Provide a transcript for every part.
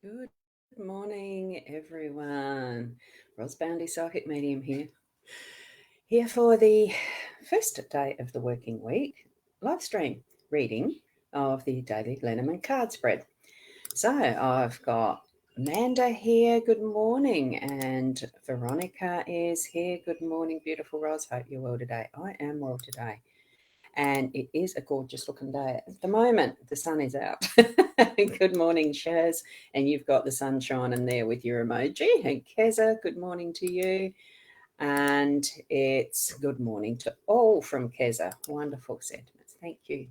Good morning, everyone. Ros Boundy Psychic Medium here for the first day of the working week live stream reading of the Daily Lenormand card spread. So I've got Amanda here, good morning, and Veronica is here. Good morning, beautiful Ros. Hope you're well today. I am well today. And it is a gorgeous looking day at the moment. The sun is out. Good morning, Shaz. And you've got the sun shining there with your emoji. And Keza, good morning to you. And it's good morning to all from Keza. Wonderful sentiments. Thank you.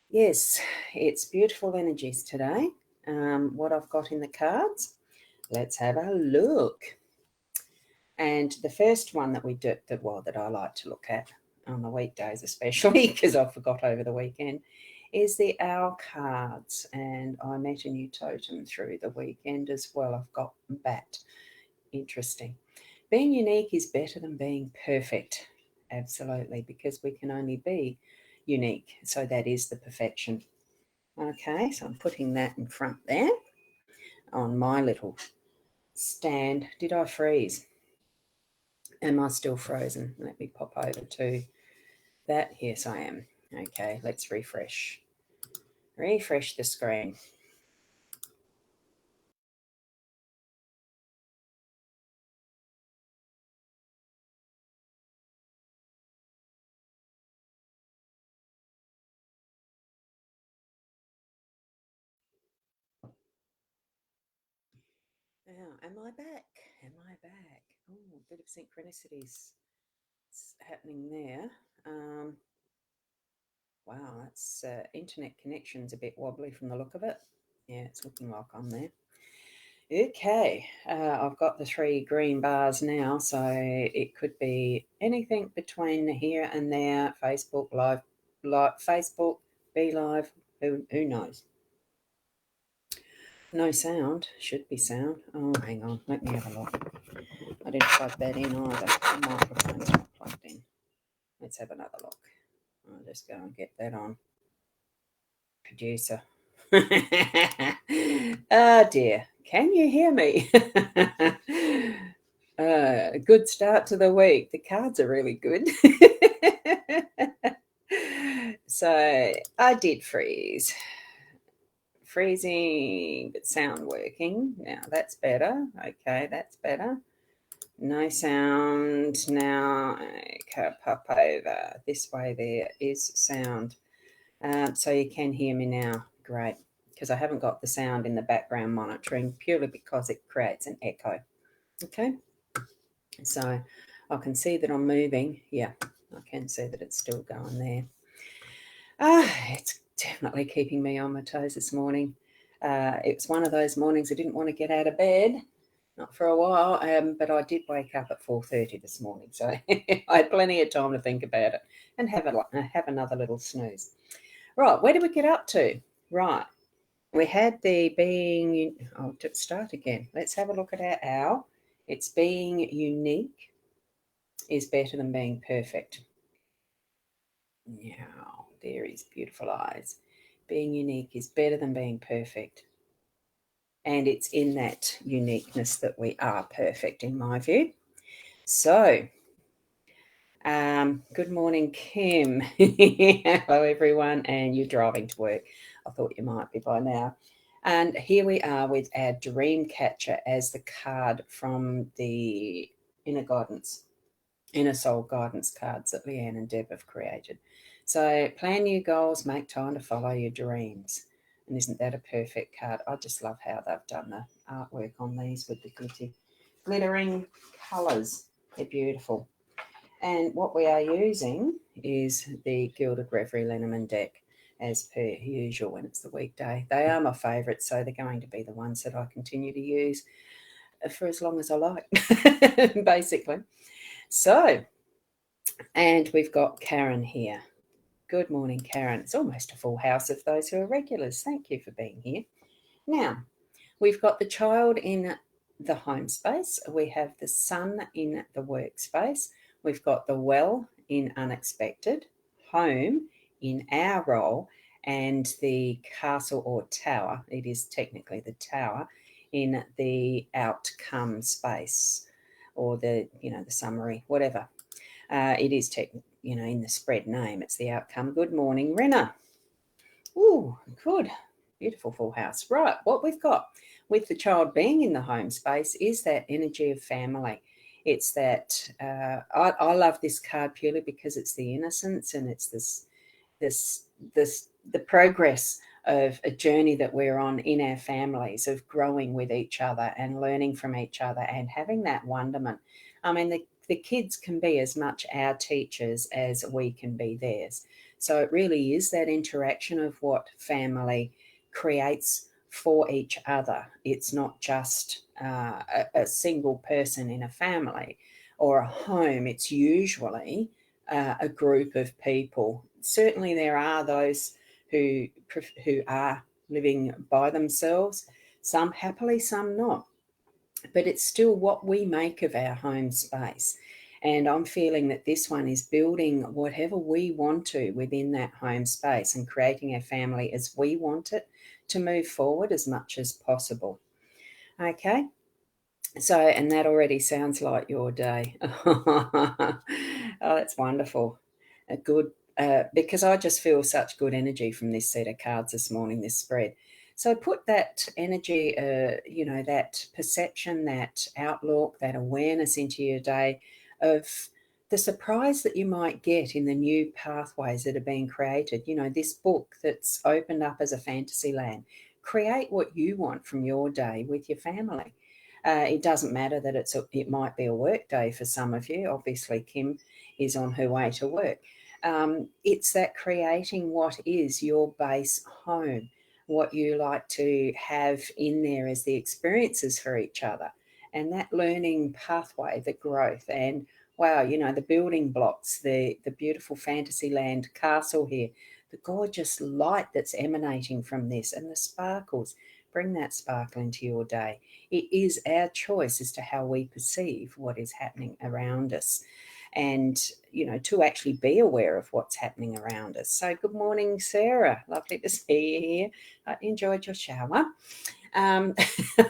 Yes, it's beautiful energies today. What I've got in the cards, let's have a look. And the first one that we do, that I like to look at on the weekdays, especially because I forgot over the weekend, is the owl cards. And I met a new totem through the weekend as well. I've got bat. Interesting. Being unique is better than being perfect. Absolutely, because we can only be unique. So that is the perfection. Okay, so I'm putting that in front there on my little stand. Did I freeze? Am I still frozen? Let me pop over to that. Yes, I am. Okay, let's refresh. Refresh the screen. Now, am I back? Am I back? Oh, a bit of synchronicities happening there. Wow, that's internet connection's a bit wobbly from the look of it. Yeah, it's looking like I'm there. Okay, I've got the three green bars now, so it could be anything between here and there. Facebook live, Facebook, be live. Who knows? No sound. Should be sound. Oh, hang on. Let me have a look. I didn't plug that in either. The microphone's not plugged in. Let's have another look. I'll just go and get that on. Producer. Ah, dear. Can you hear me? Good start to the week. The cards are really good. So I did freeze. Freezing, but sound working. Now that's better. Okay, that's better. No sound. Now, okay, pop over. This way there is sound. So you can hear me now. Great. Because I haven't got the sound in the background monitoring purely because it creates an echo. Okay. So I can see that I'm moving. Yeah, I can see that it's still going there. It's definitely keeping me on my toes this morning. It was one of those mornings I didn't want to get out of bed, not for a while, but I did wake up at 4:30 this morning, so I had plenty of time to think about it and have another little snooze. Right, where did we get up to? Right, we had the being. I'll start again. Let's have a look at our owl. It's being unique is better than being perfect. Now, there is beautiful eyes. Being unique is better than being perfect. And it's in that uniqueness that we are perfect, in my view. So, good morning, Kim. Hello, everyone. And you're driving to work. I thought you might be by now. And here we are with our dream catcher as the card from the inner guidance. Inner soul guidance cards that Leanne and Deb have created. So plan your goals, make time to follow your dreams. And isn't that a perfect card? I just love how they've done the artwork on these with the glittering colours. They're beautiful. And what we are using is the Gilded Reverie Lenormand deck as per usual when it's the weekday. They are my favourites, so they're going to be the ones that I continue to use for as long as I like, basically. So, and we've got Karen here. Good morning, Karen. It's almost a full house of those who are regulars. Thank you for being here. Now, we've got the child in the home space. We have the sun in the workspace. We've got the well in unexpected, home in our role, and the castle or tower. It is technically the tower in the outcome space, or the summary, whatever. It is in the spread name, it's the outcome. Good morning, Renna. Ooh, good. Beautiful full house. Right, what we've got with the child being in the home space is that energy of family. It's that I love this card purely because it's the innocence, and it's this the progress of a journey that we're on in our families, of growing with each other and learning from each other and having that wonderment. I mean, the kids can be as much our teachers as we can be theirs. So it really is that interaction of what family creates for each other. It's not just a single person in a family or a home. It's usually a group of people. Certainly, there are those who are living by themselves, some happily, some not. But it's still what we make of our home space. And I'm feeling that this one is building whatever we want to within that home space and creating our family as we want it to move forward as much as possible. Okay. So, and that already sounds like your day. Oh, that's wonderful. Good, because I just feel such good energy from this set of cards this morning, this spread. So put that energy, that perception, that outlook, that awareness into your day of the surprise that you might get in the new pathways that are being created. This book that's opened up as a fantasy land. Create what you want from your day with your family. It doesn't matter that it might be a work day for some of you. Obviously, Kim is on her way to work. It's that creating what is your base home, what you like to have in there as the experiences for each other, and that learning pathway, the growth, and wow, the building blocks, the beautiful Fantasyland castle here, the gorgeous light that's emanating from this, and the sparkles. Bring that sparkle into your day. It is our choice as to how we perceive what is happening around us, and to actually be aware of what's happening around us. So good morning, Sarah, lovely to see you here. I enjoyed your shower. I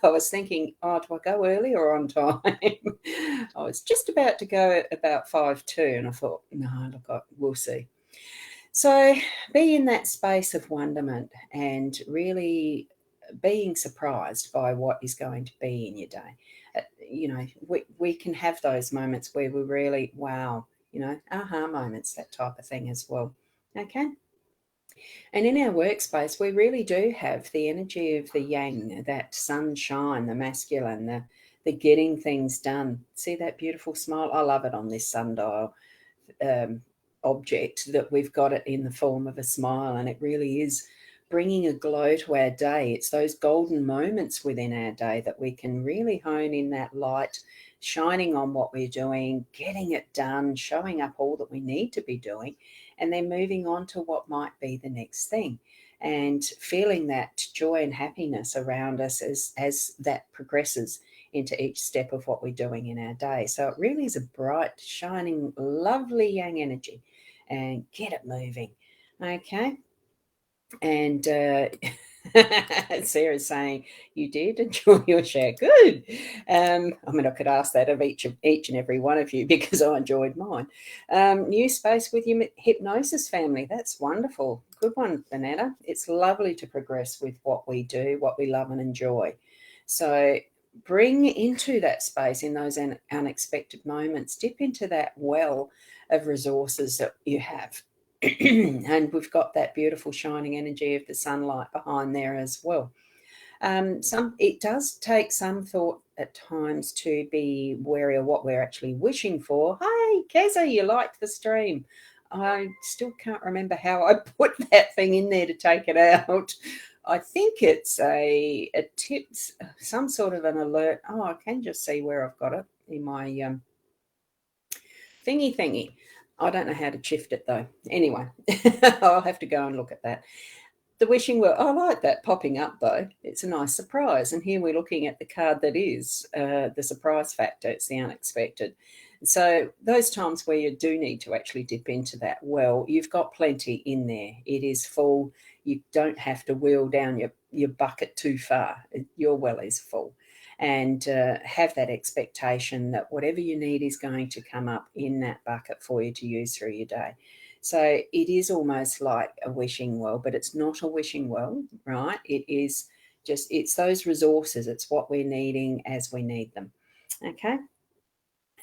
was thinking, oh, do I go early or on time? I was just about to go at about 5:02, and I thought, no, look, we'll see. So be in that space of wonderment and really being surprised by what is going to be in your day. We can have those moments where we really, wow, aha moments, that type of thing as well. Okay. And in our workspace, we really do have the energy of the yang, that sunshine, the masculine, the getting things done. See that beautiful smile? I love it on this sundial object, that we've got it in the form of a smile, and it really is bringing a glow to our day. It's those golden moments within our day that we can really hone in that light, shining on what we're doing, getting it done, showing up all that we need to be doing, and then moving on to what might be the next thing, and feeling that joy and happiness around us as that progresses into each step of what we're doing in our day. So it really is a bright, shining, lovely yang energy, and get it moving. Okay. And Sarah's saying, you did enjoy your share. Good. I mean, I could ask that of each and every one of you, because I enjoyed mine. New space with your hypnosis family. That's wonderful. Good one, Vanetta. It's lovely to progress with what we do, what we love and enjoy. So bring into that space in those unexpected moments. Dip into that well of resources that you have. And we've got that beautiful shining energy of the sunlight behind there as well. It does take some thought at times to be wary of what we're actually wishing for. Hi, Keza, you liked the stream. I still can't remember how I put that thing in there to take it out. I think it's a tip, some sort of an alert. Oh, I can just see where I've got it in my thingy. I don't know how to shift it though. Anyway, I'll have to go and look at that. The wishing well, I like that popping up though. It's a nice surprise. And here we're looking at the card that is the surprise factor. It's the unexpected. So those times where you do need to actually dip into that well, you've got plenty in there. It is full. you don't have to wheel down your bucket too far. Your well is full. And have that expectation that whatever you need is going to come up in that bucket for you to use through your day. So it is almost like a wishing well, but it's not a wishing well, right? It is just, it's those resources. It's what we're needing as we need them. Okay.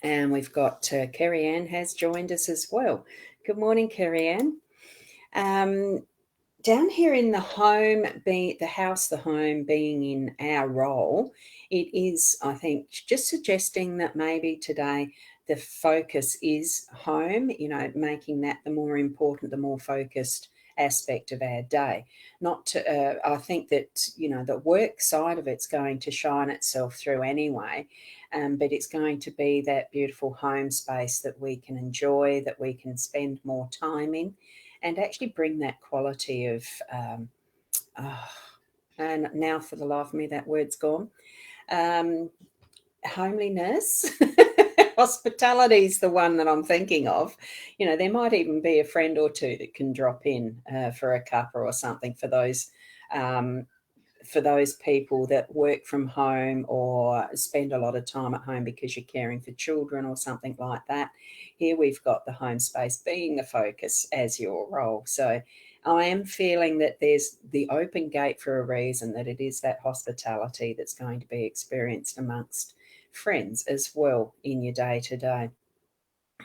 And we've got Kerry Ann has joined us as well. Good morning, Kerry Ann. Um, Down here in the home, being the house, the home being in our role, it is, I think, just suggesting that maybe today the focus is home, making that the more important, the more focused aspect of our day. Not to, I think that, the work side of it's going to shine itself through anyway, but it's going to be that beautiful home space that we can enjoy, that we can spend more time in, and actually bring that quality of, oh, and now for the life of me, that word's gone, um, homeliness. Hospitality is the one that I'm thinking of. There might even be a friend or two that can drop in for a cuppa or something um, for those people that work from home or spend a lot of time at home because you're caring for children or something like that. Here we've got the home space being the focus as your role. So I am feeling that there's the open gate for a reason, that it is that hospitality that's going to be experienced amongst friends as well in your day to day.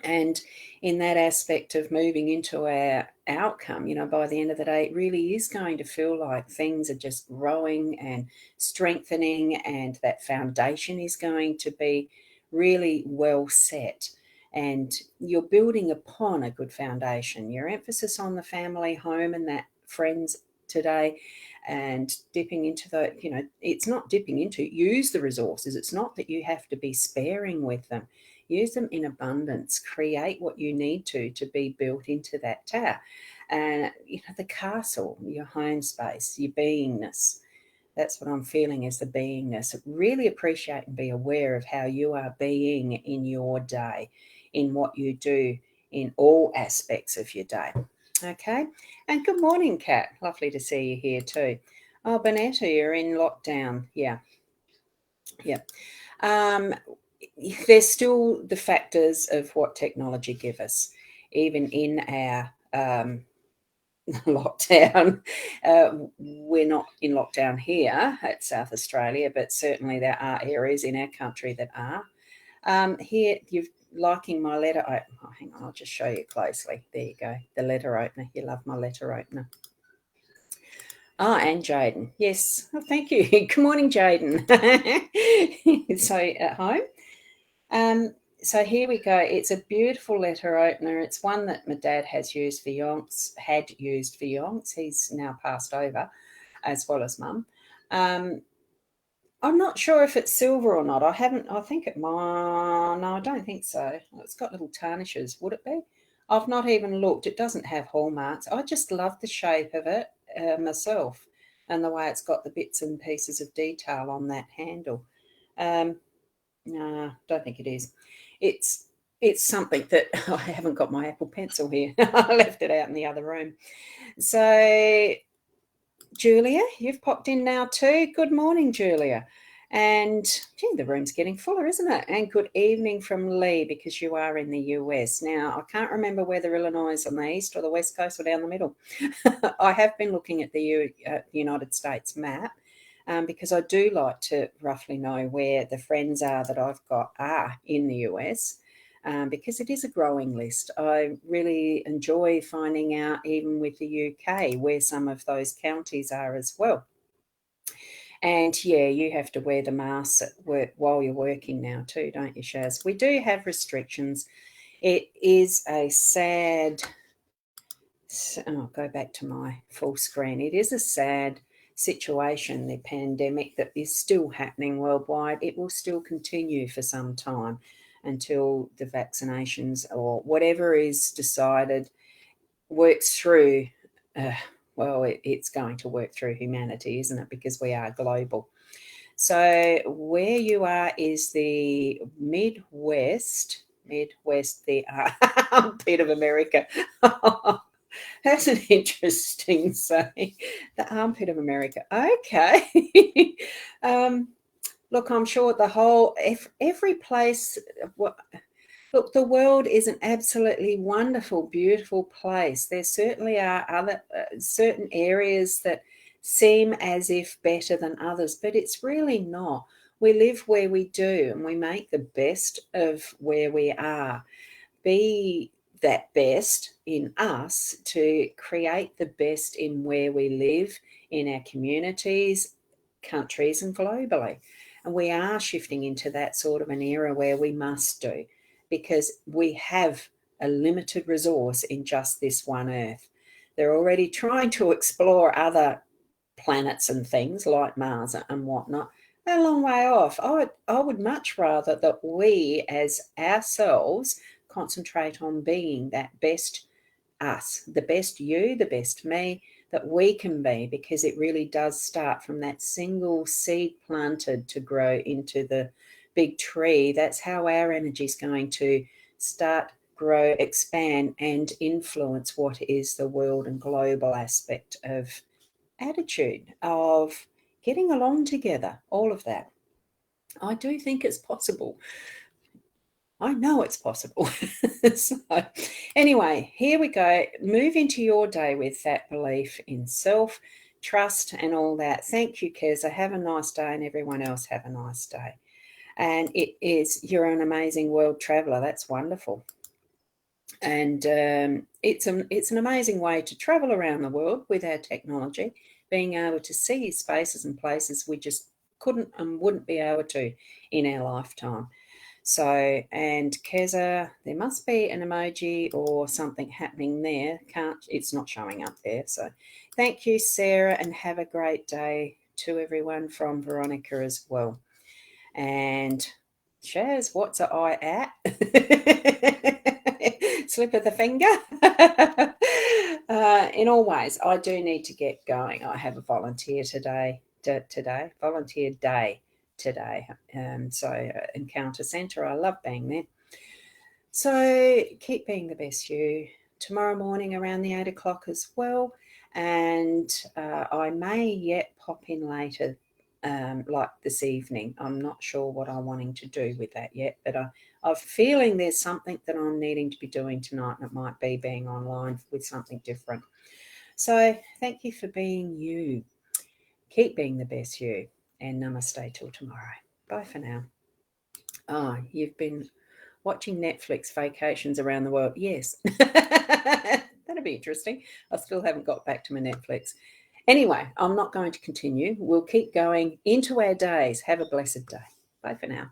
And in that aspect of moving into our outcome, by the end of the day, it really is going to feel like things are just growing and strengthening, and that foundation is going to be really well set. And you're building upon a good foundation. Your emphasis on the family, home, and that friends today, and dipping into it's not dipping into, use the resources. It's not that you have to be sparing with them. Use them in abundance. Create what you need to be built into that tower. And the castle, your home space, your beingness. That's what I'm feeling, is the beingness. Really appreciate and be aware of how you are being in your day, in what you do, in all aspects of your day. Okay. And good morning, Kat. Lovely to see you here too. Oh, Bonetta, you're in lockdown. Yeah. Yeah. Um, there's still the factors of what technology give us, even in our lockdown. We're not in lockdown here at South Australia, but certainly there are areas in our country that are. Here, you're liking my letter. Oh, hang on, I'll just show you closely. There you go, the letter opener. You love my letter opener. Ah, and Jaden. Yes. Oh, thank you. Good morning, Jaden. So at home. So here we go. It's a beautiful letter opener. It's one that my dad had used for yonks. He's now passed over, as well as mum. I'm not sure if it's silver or not. I think it might. No, I don't think so. It's got little tarnishes. Would it be? I've not even looked. It doesn't have hallmarks. I just love the shape of it myself, and the way it's got the bits and pieces of detail on that handle. Um, no, don't think it is. It's it's something that I haven't got my Apple Pencil here. I left it out in the other room. So, Julia, you've popped in now too. Good morning, Julia. And gee, the room's getting fuller, isn't it? And good evening from Lee, because you are in the US. Now, I can't remember whether Illinois is on the east or the west coast or down the middle. I have been looking at the United States map, because I do like to roughly know where the friends are that I've got are in the US, because it is a growing list. I really enjoy finding out, even with the UK, where some of those counties are as well. And yeah, you have to wear the mask at work while you're working now too, don't you, Shaz? We do have restrictions. It is a sad, I'll go back to my full screen. It is a sad situation, the pandemic that is still happening worldwide. It will still continue for some time until the vaccinations or whatever is decided works through. It's going to work through humanity, isn't it? Because we are global. So where you are is the Midwest, the armpit of America. That's an interesting saying. The armpit of America. Okay. um, look, I'm sure the whole, every place, look, the world is an absolutely wonderful, beautiful place. There certainly are other certain areas that seem as if better than others, but it's really not. We live where we do, and we make the best of where we are. Be that best in us to create the best in where we live, in our communities, countries, and globally. And we are shifting into that sort of an era where we must do, because we have a limited resource in just this one Earth. They're already trying to explore other planets and things like Mars and whatnot. They're a long way off. I would much rather that we, as ourselves, concentrate on being that best us, the best you, the best me that we can be, because it really does start from that single seed planted to grow into the big tree. That's how our energy is going to start, grow, expand, and influence what is the world and global aspect of attitude, of getting along together, all of that. I do think it's possible. I know it's possible. So, anyway, here we go. Move into your day with that belief in self, trust, and all that. Thank you, Keza. Have a nice day, and everyone else have a nice day. And you're an amazing world traveler. That's wonderful. And it's an amazing way to travel around the world with our technology, being able to see spaces and places we just couldn't and wouldn't be able to in our lifetime. So, and Keza, there must be an emoji or something happening there. It's not showing up there. So, thank you, Sarah, and have a great day to everyone from Veronica as well. And Shaz, what's a I at? Slip of the finger. In all ways, I do need to get going. I have a volunteer volunteer day today. Encounter Centre, I love being there. So keep being the best you. Tomorrow morning around the 8 o'clock as well. And I may yet pop in later, like this evening. I'm not sure what I'm wanting to do with that yet, but I'm feeling there's something that I'm needing to be doing tonight, and it might be being online with something different. So thank you for being you. Keep being the best you, and namaste till tomorrow. Bye for now. You've been watching Netflix vacations around the world. Yes. That'd be interesting. I still haven't got back to my Netflix. Anyway, I'm not going to continue. We'll keep going into our days. Have a blessed day. Bye for now.